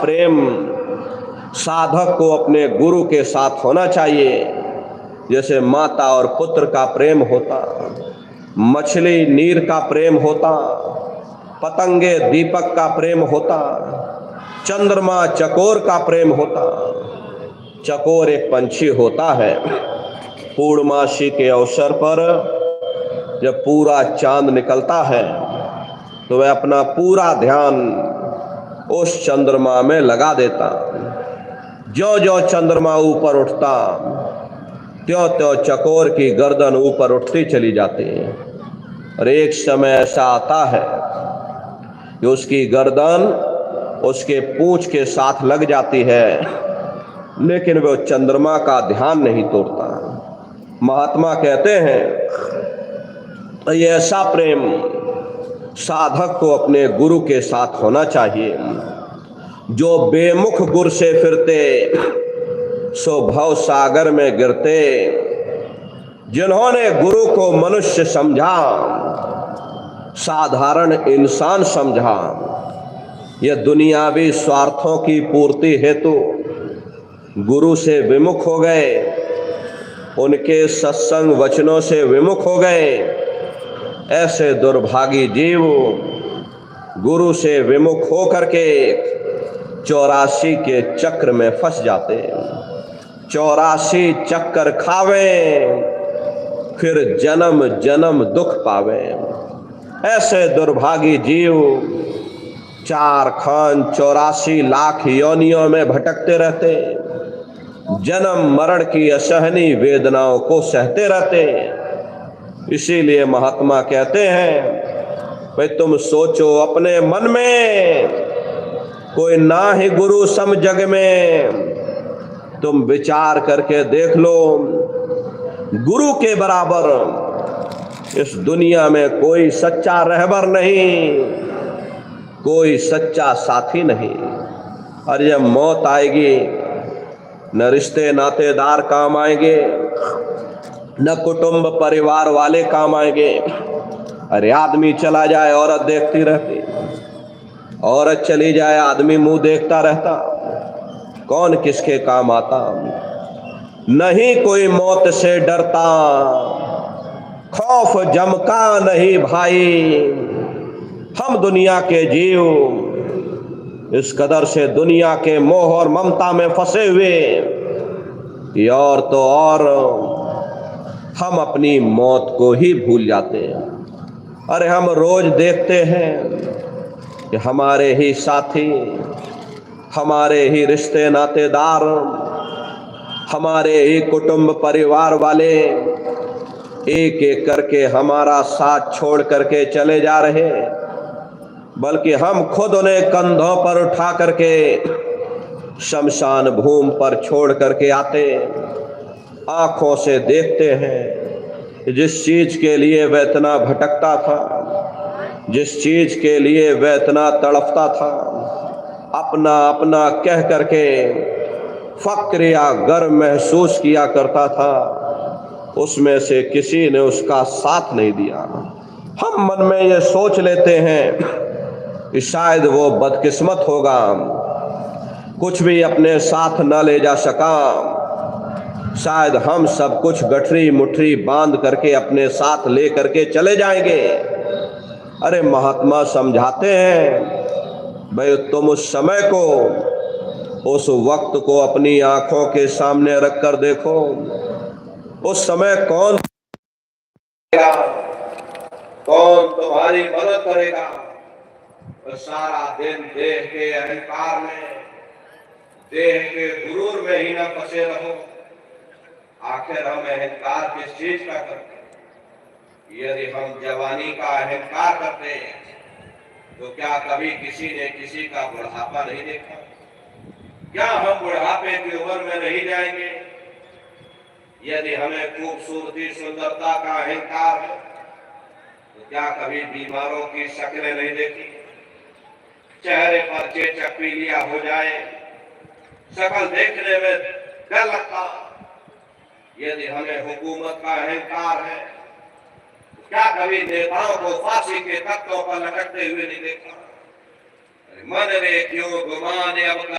प्रेम साधक को अपने गुरु के साथ होना चाहिए, जैसे माता और पुत्र का प्रेम होता, मछली नीर का प्रेम होता, पतंगे दीपक का प्रेम होता, चंद्रमा चकोर का प्रेम होता। चकोर एक पंछी होता है, पूर्णमासी के अवसर पर जब पूरा चांद निकलता है तो वह अपना पूरा ध्यान उस चंद्रमा में लगा देता। जो जो चंद्रमा ऊपर उठता त्यों त्यों चकोर की गर्दन ऊपर उठती चली जाती है। और एक समय ऐसा आता है कि उसकी गर्दन उसके पूंछ के साथ लग जाती है, लेकिन वह चंद्रमा का ध्यान नहीं तोड़ता। महात्मा कहते हैं ये ऐसा प्रेम साधक को अपने गुरु के साथ होना चाहिए। जो बेमुख गुर से फिरते सो भव सागर में गिरते। जिन्होंने गुरु को मनुष्य समझा, साधारण इंसान समझा, यह दुनियावी स्वार्थों की पूर्ति हेतु गुरु से विमुख हो गए, उनके सत्संग वचनों से विमुख हो गए। ऐसे दुर्भागी जीव गुरु से विमुख हो करके 84 के चक्र में फंस जाते। 84 चक्कर खावे, फिर जन्म जन्म दुख पावे। ऐसे दुर्भागी जीव 4 खान 84 लाख योनियों में भटकते रहते, जन्म मरण की असहनीय वेदनाओं को सहते रहते। इसीलिए महात्मा कहते हैं भाई तुम सोचो अपने मन में, कोई ना ही गुरु सम जग में। तुम विचार करके देख लो, गुरु के बराबर इस दुनिया में कोई सच्चा रहबर नहीं, कोई सच्चा साथी नहीं। और जब मौत आएगी न रिश्ते नातेदार काम आएंगे, न कुटुंब परिवार वाले काम आएंगे। अरे आदमी चला जाए औरत देखती रहती, औरत चली जाए आदमी मुंह देखता रहता, कौन किसके काम आता। नहीं कोई मौत से डरता, खौफ जमका नहीं भाई। हम दुनिया के जीव इस कदर से दुनिया के मोह और ममता में फंसे हुए, और तो और हम अपनी मौत को ही भूल जाते हैं। अरे हम रोज देखते हैं कि हमारे ही साथी, हमारे ही रिश्ते नातेदार, हमारे ही कुटुंब परिवार वाले एक एक करके हमारा साथ छोड़ करके चले जा रहे, बल्कि हम खुद उन्हें कंधों पर उठा करके शमशान भूमि पर छोड़ करके आते। आंखों से देखते हैं जिस चीज के लिए वह इतना भटकता था, जिस चीज के लिए वह इतना तड़पता था, अपना अपना कह करके फक्र या गर्व महसूस किया करता था, उसमें से किसी ने उसका साथ नहीं दिया। हम मन में ये सोच लेते हैं कि शायद वो बदकिस्मत होगा, कुछ भी अपने साथ न ले जा सका, शायद हम सब कुछ गठरी मुठरी बांध करके अपने साथ ले करके चले जाएंगे। अरे महात्मा समझाते हैं भाई तुम उस समय को, उस वक्त को अपनी आंखों के सामने रख कर देखो। उस समय कौन तुम्हारी मदद करेगा। तो सारा दिन देह के अहंकार में, देह के गुरूर में ही न फंसे रहो। आखिर हम अहंकार किस चीज का करते हैं? यदि हम जवानी का अहंकार करते हैं तो क्या कभी किसी ने किसी का बुढ़ापा नहीं देखा? क्या हम बुढ़ापे की उम्र में नहीं जाएंगे? यदि हमें खूबसूरती सुंदरता का अहंकार है तो क्या कभी बीमारों की शक्लें नहीं देखी? चेहरे पर चेचक पीलिया हो जाए, शक्ल देखने में डर लगता। यदि हमें हुकूमत का अहंकार है तो क्या कभी नेताओं को फांसी के तख्तों पर लटकते हुए नहीं देखा? मन रे क्यों गुमाने अपना